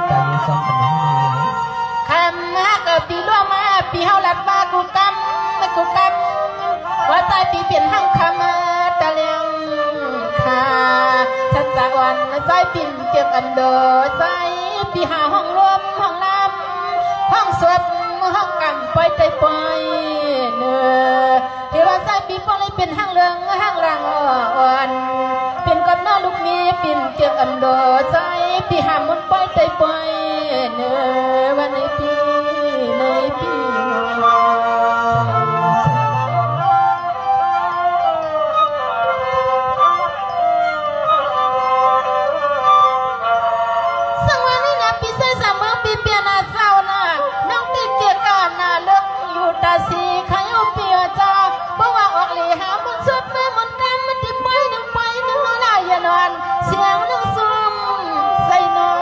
ใจซ้อมกันน้องนี่คำฮักปีล่วงมาปีเฮาหลัดมากูกำว่าใจปีเปลี่ยนห้างคำตะเลียงขาฉันจะวันใจปิ่นเก็บอันเดอใจปีหาห้องรวมห้องน้ำห้องสวดห้องกำปล่อยใจปล่อยเนื้อเทว่าใจปีปล่อยเป็นห้างเรืองห้างรางอ่อนเป็นก้อนน้อลูกมีปิ่นเก็บอันเดอใจปีหามุนปล่อยใจปล่อยเนื้อวันในปีตาสีขายเปียจ้าบ่ว่าออกเลยหามันสุดมือมันกำมันติไปหนึ่งลายนอนเสียงนึงซุ่มใส่นอน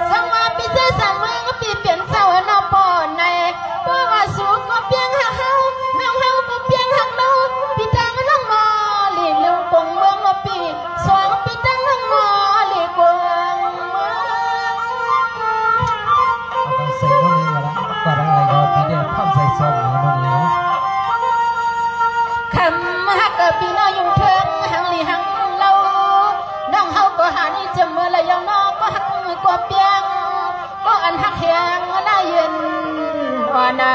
สังว่าปีเจ้าสามเมืองปีเปลี่ยนเจ้าหน้าป่อนในบ่ว่าสูงก็เปียงหักเฮาน้องเฮาก็เปียงหักเราปีตังน้องมอหลีเลี้ยวปงเมืองละปีสองปีตังน้องมอหลีกวงเมืองเอาใส่น้องนี่มาละกว่าอะไรก็ปีเดียวข้ามใส่ซ้อมน้องนี่คำฮักปีน้อยอยู่เถิงหังหลีหังเล่าน้องเฮาก็หานี่จะเมื่อไรยังน้องก็หักกว่าเปียงก็อันหักแหงได้เย็นอ่อนนา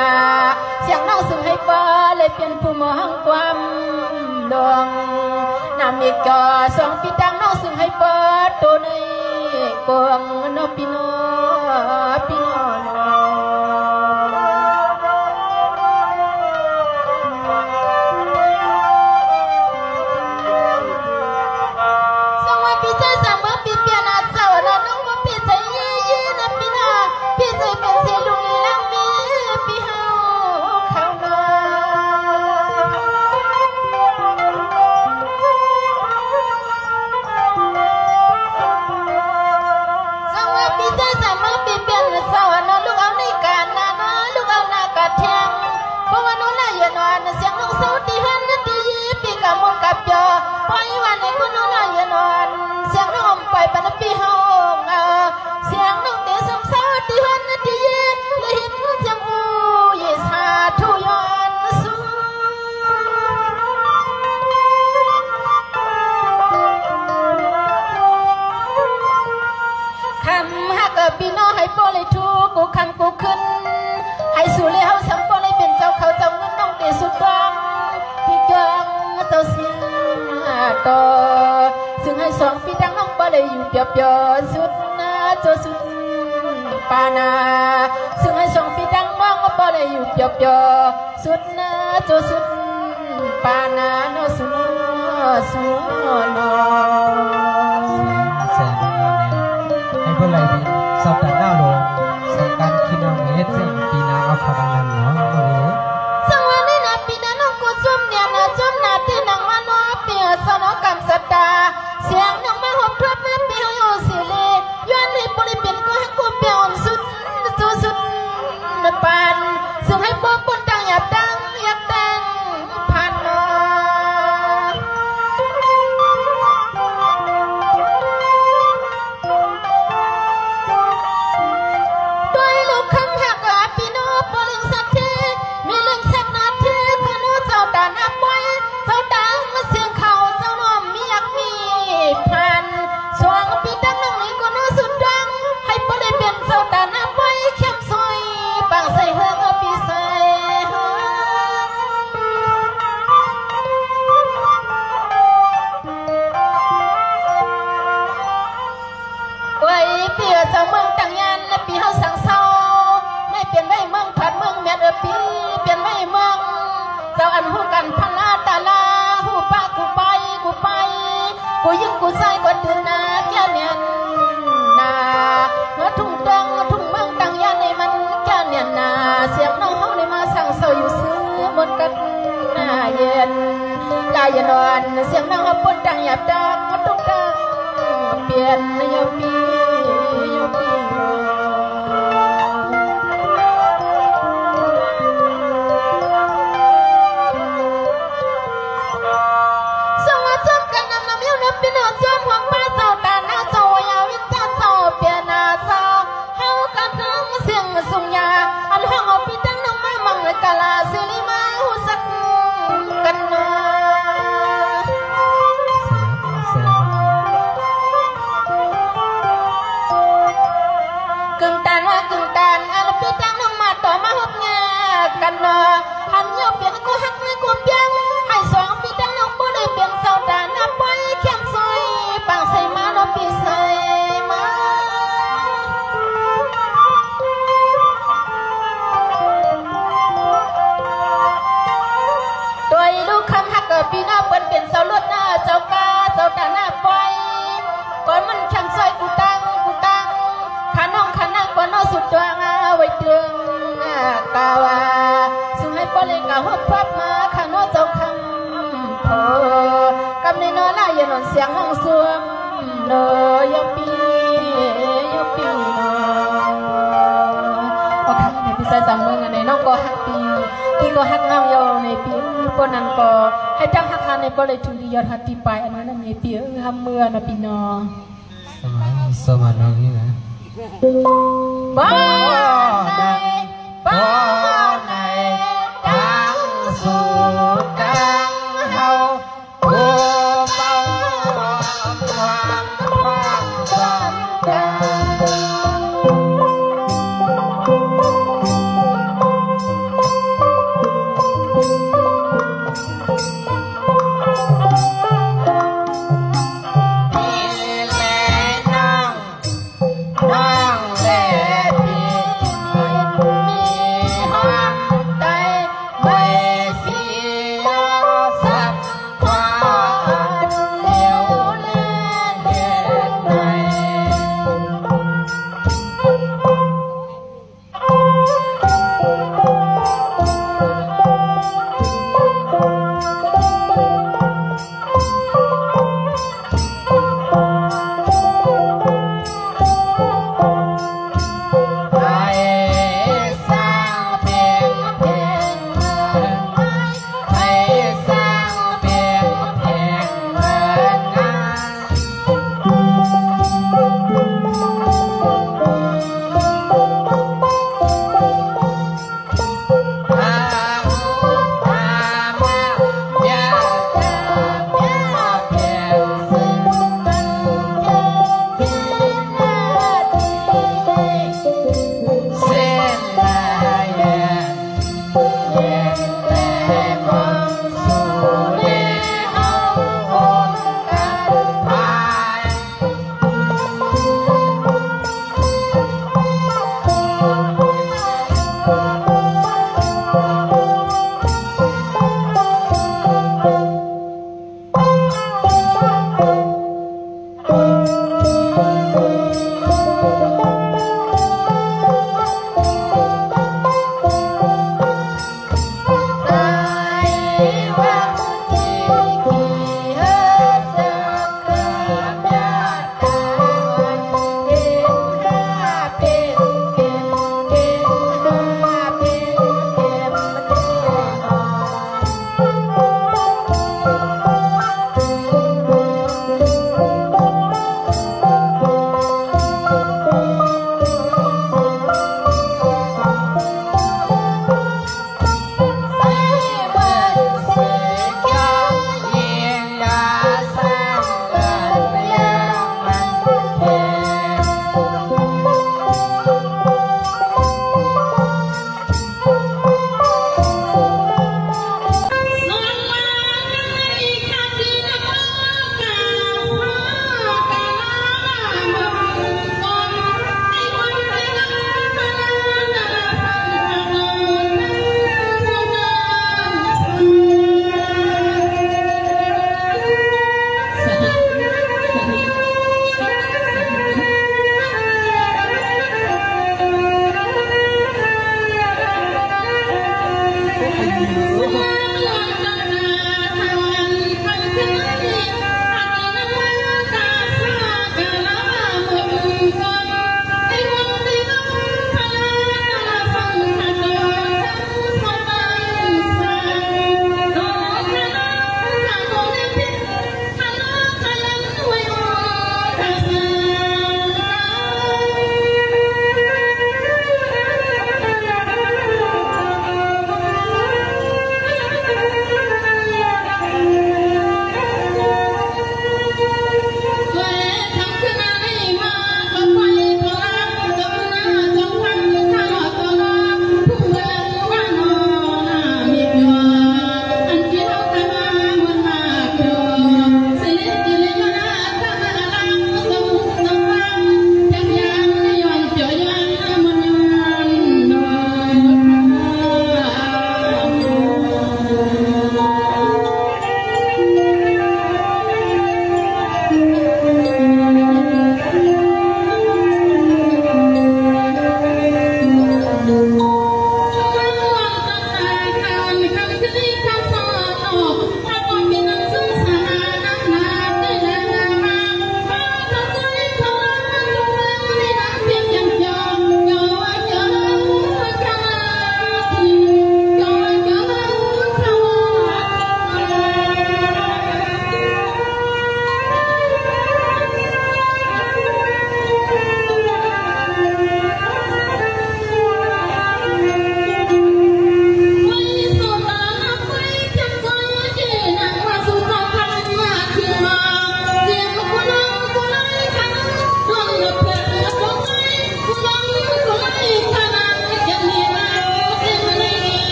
เสียงน้องส่งให้ป้าเลยเปลี่ยนผู้มองความดวงน้ำมีกอสองปีตังน้องส่งให้ป้าตัวในกวงน้องปีน้อเสียงน้องเศร้าตีหันตีปีกำมกับยอปล่อยวันในคนน้องลายนอนเสียงน้องไปปันปีเฮาเสียงน้องเตะสมเศร้าตีหันตีเลยเห็นเสียงอูเยสาทุยอนสูคำฮักปีน้องให้ปล่อยทุกกูคำกูขึ้นให้สู่เลยเฮาสัมปเลยเป็นเจ้าเขาเจ้าเงินน้องเตสุดดองพี่เกิงเจ้าเสียต่อซึ่งให้สองพี่ดังน้องปเลยอยู่เปียบยอสุดนะเจ้าสุดปานาซึ่งให้สองพี่ดังน้องปเลยอยู่เปียบยอสุดนะเจ้าสุดปานาโนสุโนแสนน้องนี่ให้เพื่ออะไรดีสอบแต่หน้าลงสังการคิดน้องนี่เจ้าปีนาเอาเขาดังนั้นเนาะโอ้ยสังวันนี้นะปีนาน้องกูจุ่มเนี่ยนะจุ่มนาที่นางมาโนเปียสนกรรมสตาเสียงน้องมาหอบทวดมาเปียวอยู่สิเลย้อนให้บริเป็นก็ให้กูเปียวสุดปานซึ่งให้พวกคนดังอยากดังผ่านมาด้วยลูกคำหักปีโนปลิงสักทีมีเรื่องสักนาทีขนุเจ้าด่านับไว้เจ้าดังเสียงเขาเจ้าน้อมมีอยากมีผ่านสวงปีดังน้องนี้ก็น่าสุดดังให้ปลิเป็นเจ้าด่านับไว้เข้มซอยบางใส่เฮือกปีใส่ไว้เปียเจ้าเมืองตั้งยันปีเฮาสังเศร้าไม่เปลี่ยนไว้เมืองผัดเมืองแม่ปีเปลี่ยนไว้เมืองเจ้าอันหูกันพลาตาลาหูป้ากูไปกูยิ่งกูใส่กว่าตื่นนาแก่เนียนนาเมื่อทุ่งเมืองตั้งยันในมันแก่เนียนนาเสียงน้องเฮาในมาสั่งเศร้าอยู่ซื้อบนกันหน้าเย็นลายนอนเสียงน้องเฮาปนดังหยาบดังมันตุกดังเปลี่ยนโยปี ค เป็นเสาลวดหน้าเจ้ากาเจ้าตาหน้าปล่อยก่อนมันช่างซอยกูตังขาน้องขานั่งก่อนน้องสุดตัวไว้เตืองกาวาซึ่งให้ป้อเลยกาวพรับมาขาน้องเจ้าคำโพกำในนอนล่ายนอนเสียงห้องสวมเนยปีนพอครั้งในพี่ใส่สังเมืองในน้องก็ฮักปีที่ก็ฮักเงาโยในปีปนนั้นก็ให้จังฮักหาในป้อเลยทุลียอดฮัตติไปอันนั้นในปีฮัมเมือนะปีนอสมาน้องนี่นะบ้านในดังสู่ดังเฮาผู้เฝ้าความสัมพันธ์น้องและพี่มี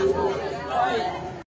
Oi.